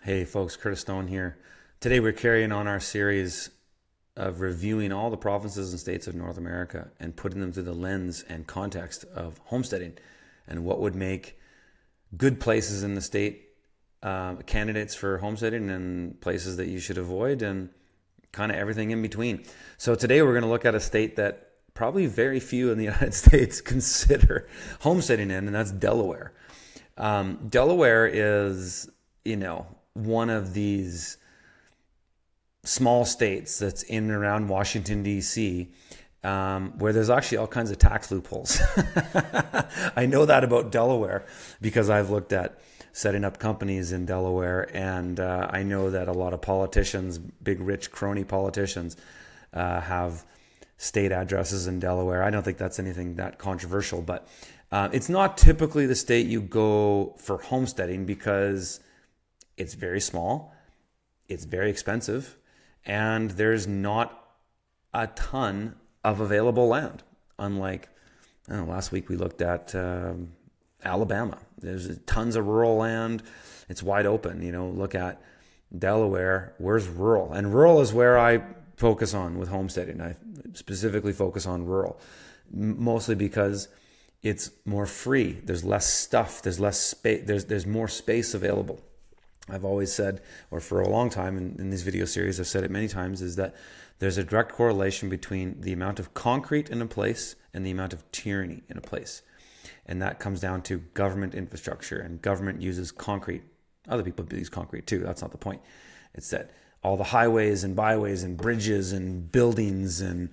Hey folks, Curtis Stone here. Today we're carrying on our series of reviewing all the provinces and states of North America and putting them through the lens and context of homesteading and what would make good places in the state candidates for homesteading and places that you should avoid and kind of everything in between. So today we're going to look at a state that probably very few in the United States consider homesteading in, and that's Delaware. Delaware is, one of these small states that's in and around Washington, D.C., where there's actually all kinds of tax loopholes. I know that about Delaware because I've looked at setting up companies in Delaware, and I know that a lot of politicians, big rich crony politicians, have state addresses in Delaware. I don't think that's anything that controversial, but it's not typically the state you go for homesteading because it's very small, it's very expensive, and there's not a ton of available land. Unlike, last week we looked at Alabama. There's tons of rural land. It's wide open. Look at Delaware. Where's rural? And rural is where I focus on with homesteading. I specifically focus on rural, mostly because it's more free. There's less stuff. There's less space. There's more space available. I've always said, or for a long time in these video series, I've said it many times, is that there's a direct correlation between the amount of concrete in a place and the amount of tyranny in a place. And that comes down to government infrastructure, and government uses concrete. Other people use concrete too. That's not the point. It's that all the highways and byways and bridges and buildings and,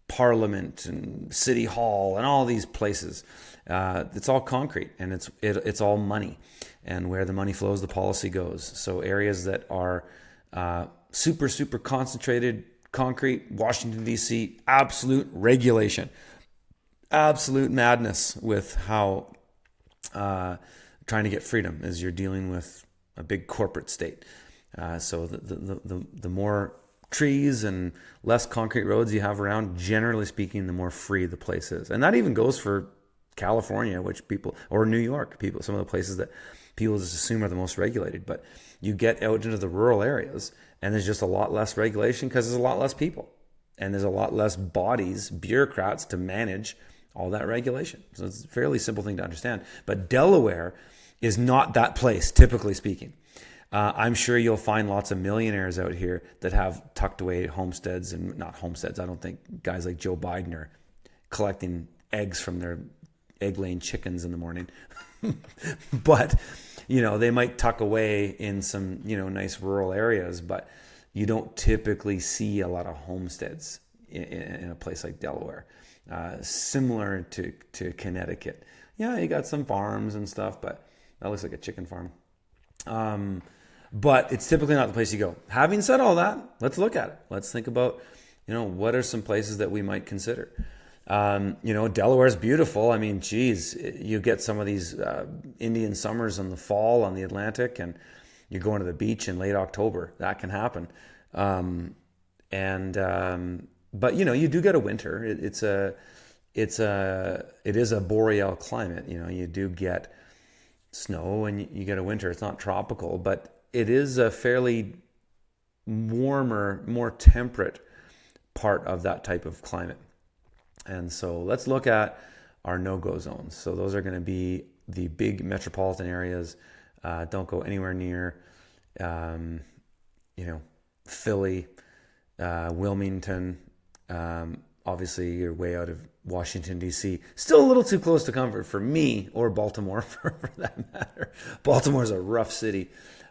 Parliament and City Hall and all these places, it's all concrete, and it's all money. And where the money flows, the policy goes. So areas that are super concentrated concrete, Washington, D.C., absolute regulation, absolute madness with how trying to get freedom as you're dealing with a big corporate state. So the more trees and less concrete roads you have around, generally speaking, the more free the place is. And that even goes for California, or New York, some of the places that people just assume are the most regulated. But you get out into the rural areas and there's just a lot less regulation because there's a lot less people and there's a lot less bodies, bureaucrats to manage all that regulation. So it's a fairly simple thing to understand. But Delaware is not that place, typically speaking. I'm sure you'll find lots of millionaires out here that have tucked away homesteads, and not homesteads. I don't think guys like Joe Biden are collecting eggs from their egg-laying chickens in the morning. But, they might tuck away in some, nice rural areas, but you don't typically see a lot of homesteads in a place like Delaware. Similar to Connecticut. Yeah, you got some farms and stuff, but that looks like a chicken farm. But it's typically not the place you go. Having said all that, let's look at it. Let's think about, what are some places that we might consider? Delaware's beautiful. I mean, geez, you get some of these Indian summers in the fall on the Atlantic, and you're going to the beach in late October. That can happen. But you do get a winter. It is a boreal climate. You do get snow and you get a winter. It's not tropical, but it is a fairly warmer, more temperate part of that type of climate. And so let's look at our no-go zones. So those are going to be the big metropolitan areas. Don't go anywhere near, Philly, Wilmington. Obviously, you're way out of Washington, D.C. Still a little too close to comfort for me, or Baltimore for that matter. Baltimore's a rough city.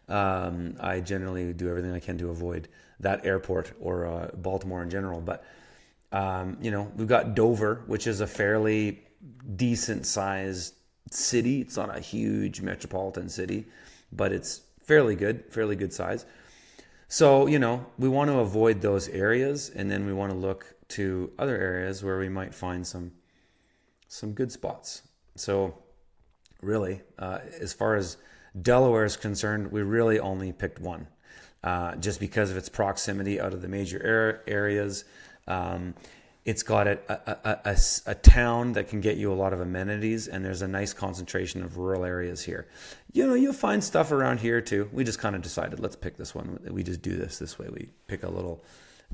I generally do everything I can to avoid that airport or Baltimore in general. But, we've got Dover, which is a fairly decent sized city. It's not a huge metropolitan city, but it's fairly good size. So, we want to avoid those areas, and then we want to look to other areas where we might find some good spots. So really, as far as Delaware is concerned, we really only picked one, just because of its proximity out of the major areas. It's got a town that can get you a lot of amenities, and there's a nice concentration of rural areas here. You'll find stuff around here too. We just kind of decided, let's pick this one. We just do this way. We pick a little,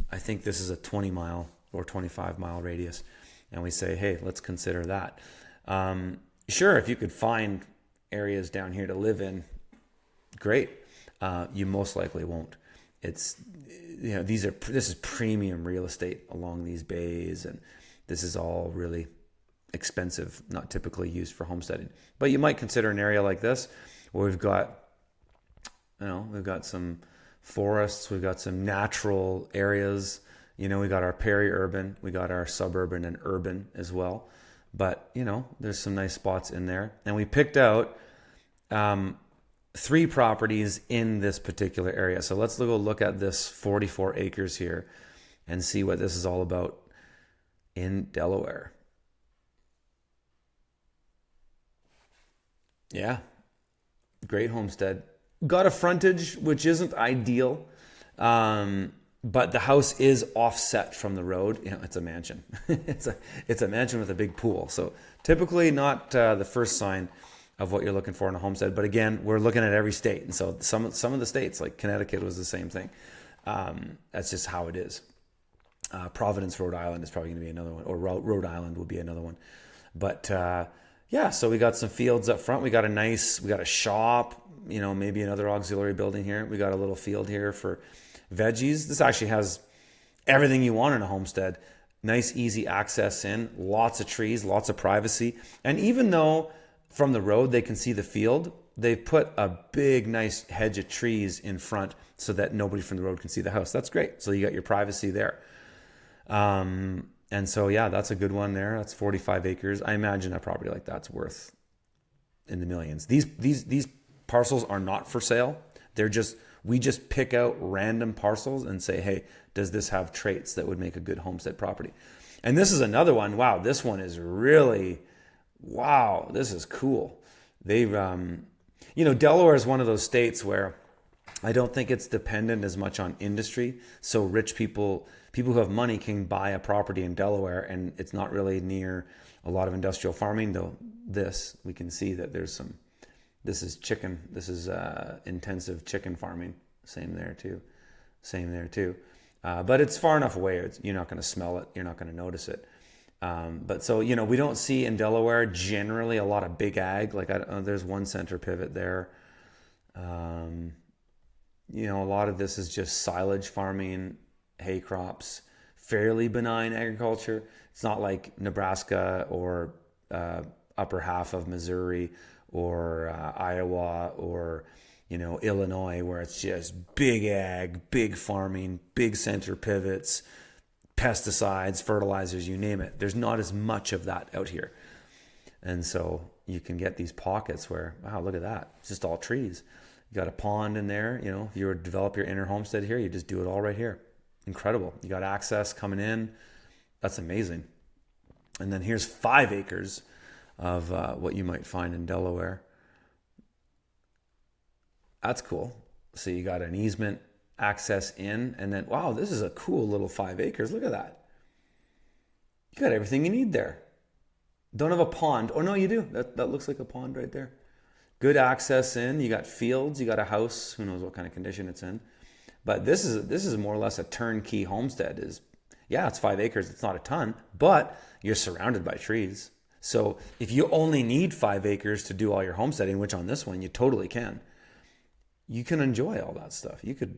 I think this is a 20-mile or 25-mile radius, and we say, hey, let's consider that. Sure, if you could find areas down here to live in, great. You most likely won't. It's, this is premium real estate along these bays, and this is all really expensive, not typically used for homesteading. But you might consider an area like this where we've got some forests, we've got some natural areas. We got our peri-urban, we got our suburban and urban as well. But, there's some nice spots in there. And we picked out 3 properties in this particular area. So let's go look at this 44 acres here and see what this is all about in Delaware. Yeah, great homestead. Got a frontage, which isn't ideal, but the house is offset from the road. It's a mansion. it's a mansion with a big pool. So typically not the first sign of what you're looking for in a homestead. But again, we're looking at every state. And so some of the states, like Connecticut was the same thing. That's just how it is. Providence, Rhode Island is probably going to be another one, or Rhode Island will be another one. But so we got some fields up front. We got a shop, maybe another auxiliary building here. We got a little field here for veggies. This actually has everything you want in a homestead. Nice, easy access in, lots of trees, lots of privacy. And even though from the road they can see the field, they've put a big, nice hedge of trees in front so that nobody from the road can see the house. That's great. So you got your privacy there. And so, that's a good one there. That's 45 acres. I imagine a property like that's worth in the millions. These parcels are not for sale. We just pick out random parcels and say, hey, does this have traits that would make a good homestead property? And this is another one. Wow, this one is really, wow, this is cool. They've, Delaware is one of those states where I don't think it's dependent as much on industry. So rich people who have money can buy a property in Delaware, and it's not really near a lot of industrial farming, though we can see that this is chicken. This is intensive chicken farming. Same there too. But it's far enough away. You're not going to smell it. You're not going to notice it. But so, we don't see in Delaware generally a lot of big ag. Like there's one center pivot there. A lot of this is just silage farming, hay crops, fairly benign agriculture. It's not like Nebraska or upper half of Missouri or Iowa or Illinois, where it's just big ag, big farming, big center pivots, pesticides, fertilizers, you name it. There's not as much of that out here. And so you can get these pockets where, wow, look at that. It's just all trees. You got a pond in there. If you were to develop your inner homestead here, you just do it all right here. Incredible. You got access coming in. That's amazing. And then here's 5 acres of what you might find in Delaware. That's cool. So you got an easement access in, and then, wow, this is a cool little 5 acres. Look at that. You got everything you need there. Don't have a pond. Oh, no, you do. That looks like a pond right there. Good access in. You got fields. You got a house. Who knows what kind of condition it's in. But this is more or less a turnkey homestead. It's 5 acres. It's not a ton, but you're surrounded by trees. So if you only need 5 acres to do all your homesteading, which on this one you totally can, you can enjoy all that stuff. You could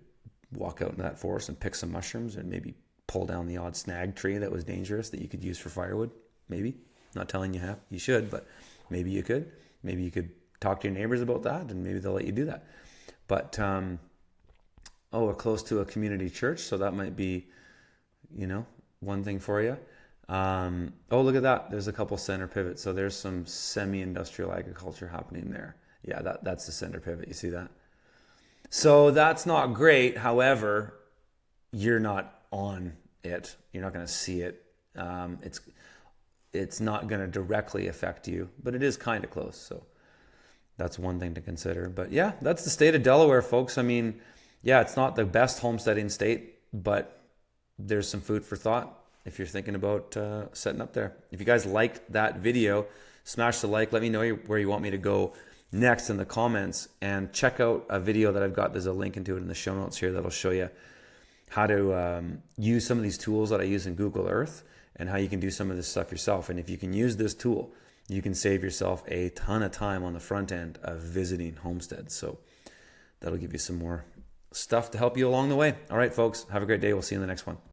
walk out in that forest and pick some mushrooms and maybe pull down the odd snag tree that was dangerous that you could use for firewood. Maybe. Not telling you you should, but maybe you could. Maybe you could talk to your neighbors about that, and maybe they'll let you do that. But we're close to a community church, so that might be, one thing for you. Look at that. There's a couple center pivots. So there's some semi-industrial agriculture happening there. Yeah, that's the center pivot. You see that? So that's not great. However, you're not on it. You're not going to see it. It's not going to directly affect you, but it is kind of close. So that's one thing to consider. But yeah, that's the state of Delaware, folks. I mean, yeah, it's not the best homesteading state, but there's some food for thought. if you're thinking about setting up there. If you guys liked that video, smash the like. Let me know where you want me to go next in the comments, and check out a video that I've got. There's a link into it in the show notes here that'll show you how to use some of these tools that I use in Google Earth and how you can do some of this stuff yourself. And if you can use this tool, you can save yourself a ton of time on the front end of visiting homesteads. So that'll give you some more stuff to help you along the way. All right, folks, have a great day. We'll see you in the next one.